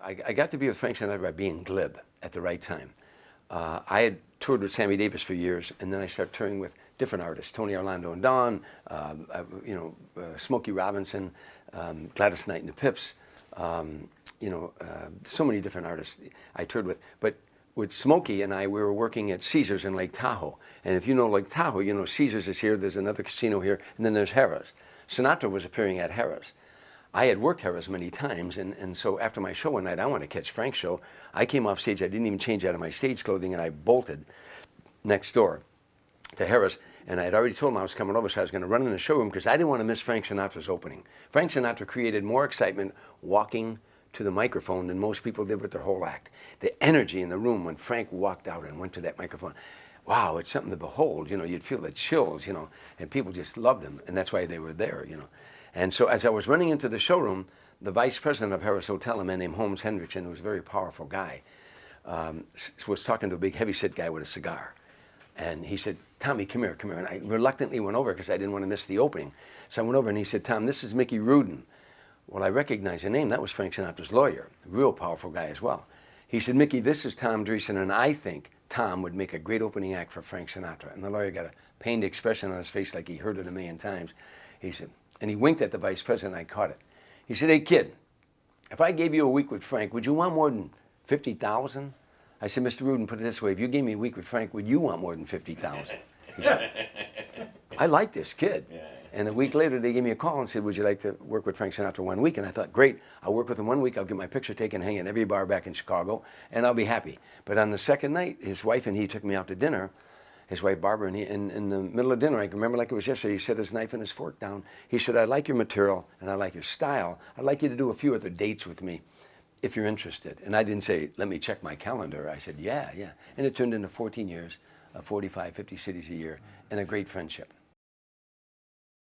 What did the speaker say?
I got to be with Frank Sinatra by being glib at the right time. I had toured with Sammy Davis for years, and then I started touring with different artists: Tony Orlando and Dawn, Smokey Robinson, Gladys Knight and the Pips. So many different artists I toured with. But with Smokey and I, we were working at Caesars in Lake Tahoe. And if you know Lake Tahoe, you know Caesars is here, there's another casino here, and then there's Harrah's. Sinatra was appearing at Harrah's. I had worked Harrah's many times, and so after my show one night, I wanted to catch Frank's show. I came off stage, I didn't even change out of my stage clothing, and I bolted next door to Harrah's. And I had already told him I was coming over, so I was going to run in the showroom because I didn't want to miss Frank Sinatra's opening. Frank Sinatra created more excitement walking to the microphone than most people did with their whole act. The energy in the room when Frank walked out and went to that microphone, wow, it's something to behold. You'd feel the chills, and people just loved him, and that's why they were there, And so as I was running into the showroom, the vice president of Harrah's Hotel, a man named Holmes Hendrickson, who was a very powerful guy, was talking to a big heavyset guy with a cigar. And he said, "Tommy, come here. And I reluctantly went over because I didn't want to miss the opening. So I went over and he said, "Tom, this is Mickey Rudin." Well, I recognized the name. That was Frank Sinatra's lawyer, a real powerful guy as well. He said, "Mickey, this is Tom Dreesen, and I think Tom would make a great opening act for Frank Sinatra." And the lawyer got a pained expression on his face like he heard it a million times. He said, and he winked at the vice president, I caught it. He said, "Hey, kid, if I gave you a week with Frank, would you want more than 50,000? I said, "Mr. Rudin, put it this way, if you gave me a week with Frank, would you want more than 50,000? He said, "I like this kid." Yeah. And a week later, they gave me a call and said, "Would you like to work with Frank Sinatra 1 week?" And I thought, great, I'll work with him 1 week, I'll get my picture taken, hang in every bar back in Chicago, and I'll be happy. But on the second night, his wife and he took me out to dinner, his wife Barbara, and he, in the middle of dinner, I can remember like it was yesterday, he set his knife and his fork down. He said, "I like your material and I like your style. I'd like you to do a few other dates with me, if you're interested." And I didn't say, "Let me check my calendar." I said, yeah. And it turned into 14 years, 45, 50 cities a year, and a great friendship.